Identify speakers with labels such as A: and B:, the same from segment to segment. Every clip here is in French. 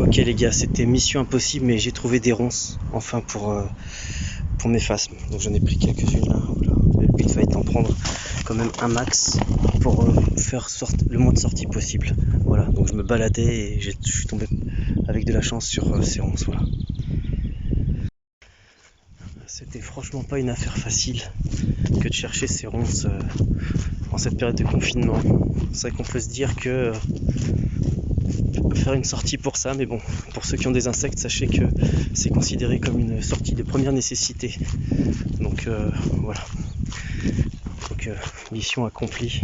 A: Ok les gars, c'était mission impossible, mais j'ai trouvé des ronces, enfin pour mes phasmes. Donc j'en ai pris quelques-unes là. Voilà. Le but va être d'en prendre quand même un max pour faire le moins de sorties possible. Voilà, donc je me baladais et je suis tombé avec de la chance sur ces ronces. Voilà. C'était franchement pas une affaire facile que de chercher ces ronces en cette période de confinement. C'est vrai qu'on peut se dire que faire une sortie pour ça, mais bon, pour ceux qui ont des insectes, sachez que c'est considéré comme une sortie de première nécessité. Donc voilà. Donc mission accomplie.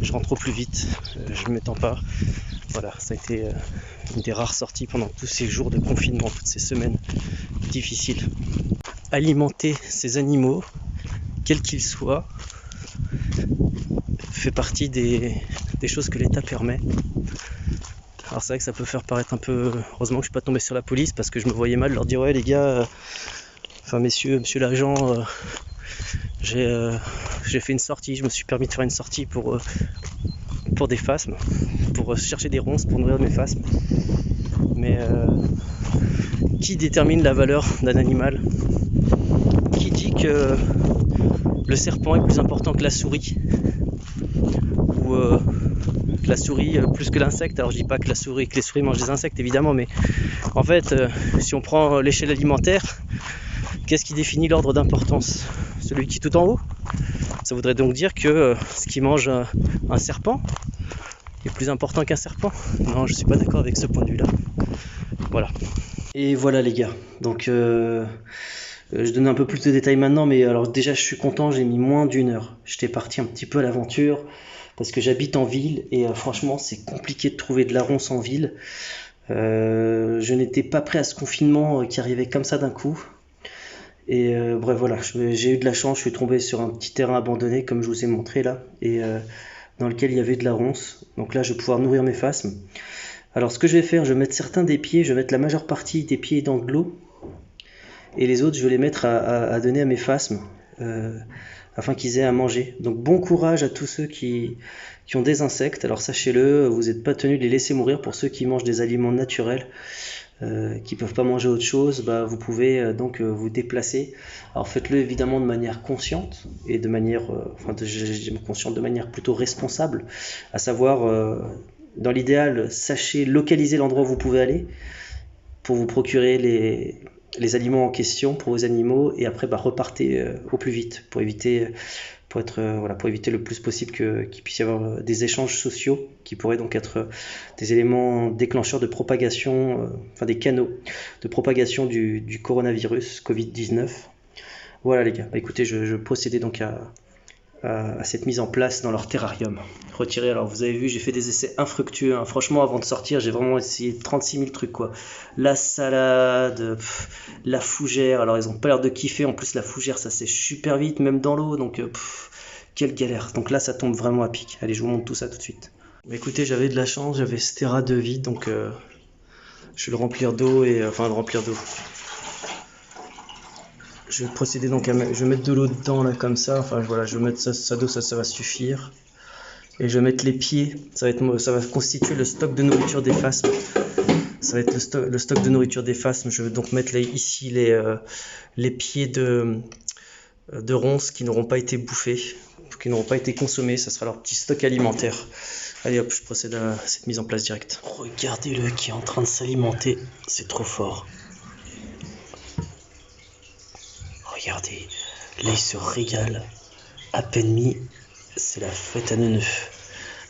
A: Je rentre au plus vite, je ne m'étends pas. Voilà, ça a été une des rares sorties pendant tous ces jours de confinement, toutes ces semaines difficiles. Alimenter ces animaux, quels qu'ils soient, fait partie des choses que l'État permet. Alors c'est vrai que ça peut faire paraître un peu... Heureusement que je suis pas tombé sur la police parce que je me voyais mal leur dire ouais les gars, enfin monsieur l'agent, j'ai fait une sortie, je me suis permis de faire une sortie pour des phasmes, pour chercher des ronces pour nourrir mes phasmes. Mais qui détermine la valeur d'un animal? Qui dit que le serpent est plus important que la souris? Ou que la souris plus que l'insecte? Alors je dis pas que les souris mangent des insectes évidemment, mais en fait si on prend l'échelle alimentaire, qu'est-ce qui définit l'ordre d'importance? Celui qui est tout en haut? Ça voudrait donc dire que ce qui mange un serpent est plus important qu'un serpent? Non, je suis pas d'accord avec ce point de vue là. Voilà. Et voilà les gars, donc je donne un peu plus de détails maintenant, mais alors déjà je suis content, j'ai mis moins d'1 heure. J'étais parti un petit peu à l'aventure parce que j'habite en ville et franchement c'est compliqué de trouver de la ronce en ville. Je n'étais pas prêt à ce confinement qui arrivait comme ça d'un coup. Et bref voilà, j'ai eu de la chance, je suis tombé sur un petit terrain abandonné comme je vous ai montré là, et dans lequel il y avait de la ronce. Donc là je vais pouvoir nourrir mes phasmes. Alors ce que je vais faire, je vais mettre certains des pieds, je vais mettre la majeure partie des pieds dans de l'eau, et les autres je vais les mettre à donner à mes phasmes, afin qu'ils aient à manger. Donc bon courage à tous ceux qui ont des insectes. Alors sachez-le, vous n'êtes pas tenu de les laisser mourir. Pour ceux qui mangent des aliments naturels, qui peuvent pas manger autre chose, bah, vous pouvez donc vous déplacer. Alors faites-le évidemment de manière consciente et de manière, consciente, de manière plutôt responsable, à savoir dans l'idéal, sachez localiser l'endroit où vous pouvez aller pour vous procurer les aliments en question pour vos animaux, et après repartez au plus vite pour éviter le plus possible qu'il puisse y avoir des échanges sociaux qui pourraient donc être des éléments déclencheurs de propagation, des canaux de propagation du coronavirus Covid-19. Voilà les gars, écoutez, je procédais donc à cette mise en place dans leur terrarium. Retiré, alors vous avez vu, j'ai fait des essais infructueux, hein. Franchement, avant de sortir, j'ai vraiment essayé 36 000 trucs, quoi. La salade, la fougère, alors ils ont pas l'air de kiffer, en plus la fougère ça sèche super vite, même dans l'eau, donc quelle galère. Donc là ça tombe vraiment à pic. Allez, je vous montre tout ça tout de suite. Mais écoutez, j'avais de la chance, j'avais ce terrain de vide, donc je vais le remplir d'eau, je vais procéder donc je vais mettre de l'eau dedans là comme ça, voilà, je vais mettre ça d'eau, ça va suffire. Et je vais mettre les pieds, ça va constituer le stock de nourriture des phasmes. Ça va être le stock de nourriture des phasmes. Je vais donc mettre ici les pieds de ronces qui n'auront pas été bouffés, qui n'auront pas été consommés. Ça sera leur petit stock alimentaire. Allez hop, je procède à cette mise en place directe. Regardez-le qui est en train de s'alimenter, c'est trop fort. Regardez, là il se régale, à peine mis, c'est la fête à neuneux.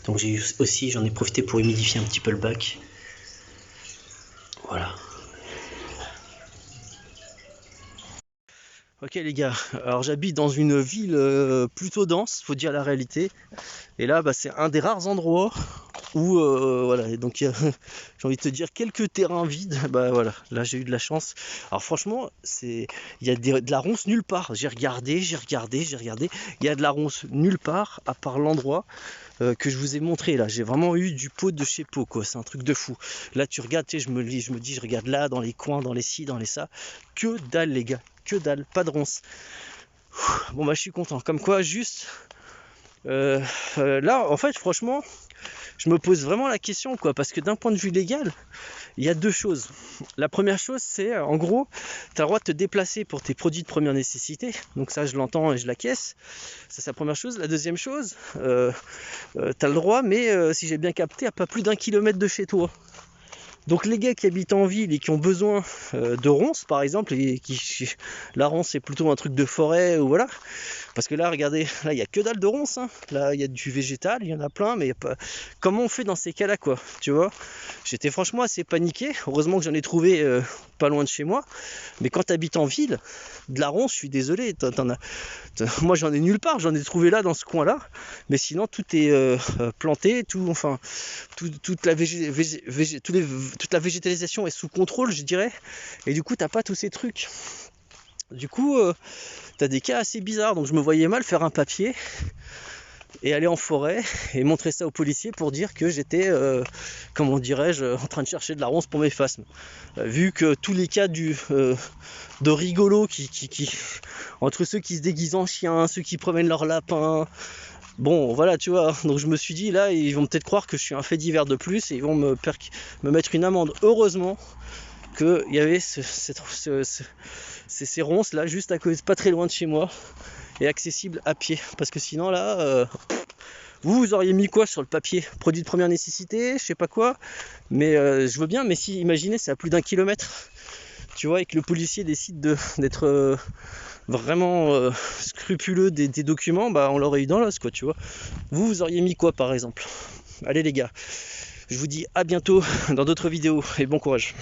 A: Donc j'en ai profité pour humidifier un petit peu le bac. Voilà. Ok les gars, alors j'habite dans une ville plutôt dense, faut dire la réalité. Et là c'est un des rares endroits où voilà, donc j'ai envie de te dire quelques terrains vides. Bah voilà, là j'ai eu de la chance. Alors franchement, il y a de la ronce nulle part. J'ai regardé, il y a de la ronce nulle part à part l'endroit que je vous ai montré là. J'ai vraiment eu du pot de chez pot, quoi. C'est un truc de fou. Là tu regardes, tu sais, je me dis, je regarde là dans les coins, dans les ci, dans les ça, que dalle les gars, que dalle, pas de ronce. Bon bah je suis content, comme quoi juste là en fait franchement je me pose vraiment la question, quoi, parce que d'un point de vue légal, il y a deux choses. La première chose, c'est en gros, tu as le droit de te déplacer pour tes produits de première nécessité. Donc ça, je l'entends et je l'acquiesce. Ça, c'est la première chose. La deuxième chose, tu as le droit, mais si j'ai bien capté, à pas plus d'1 kilomètre de chez toi. Donc les gars qui habitent en ville et qui ont besoin de ronces par exemple, et qui la ronce c'est plutôt un truc de forêt ou voilà, parce que là regardez, là il n'y a que dalle de ronces, hein. Là il y a du végétal, il y en a plein, mais y a pas... comment on fait dans ces cas-là, quoi, tu vois? J'étais franchement assez paniqué, heureusement que j'en ai trouvé pas loin de chez moi, mais quand tu habites en ville, de la ronce, je suis désolé, moi j'en ai nulle part, j'en ai trouvé là dans ce coin-là, mais sinon tout est planté, tout, enfin, toute la toute la végétalisation est sous contrôle, je dirais, et du coup t'as pas tous ces trucs. Du coup t'as des cas assez bizarres, donc je me voyais mal faire un papier et aller en forêt et montrer ça aux policiers pour dire que j'étais, comment dirais-je, en train de chercher de la ronce pour mes phasmes. Vu que tous les cas de rigolos entre ceux qui se déguisent en chien, ceux qui promènent leurs lapins, bon voilà, tu vois, donc je me suis dit là ils vont peut-être croire que je suis un fait divers de plus et ils vont me mettre une amende. Heureusement qu'il y avait ces ronces là juste à côté, pas très loin de chez moi, et accessible à pied, parce que sinon là vous auriez mis quoi sur le papier? Produit de première nécessité, je sais pas quoi, mais je veux bien, mais si, imaginez, c'est à plus d'1 kilomètre, tu vois, et que le policier décide d'être vraiment scrupuleux des documents, bah on l'aurait eu dans l'os, quoi, tu vois. Vous auriez mis quoi par exemple? Allez les gars, je vous dis à bientôt dans d'autres vidéos et bon courage.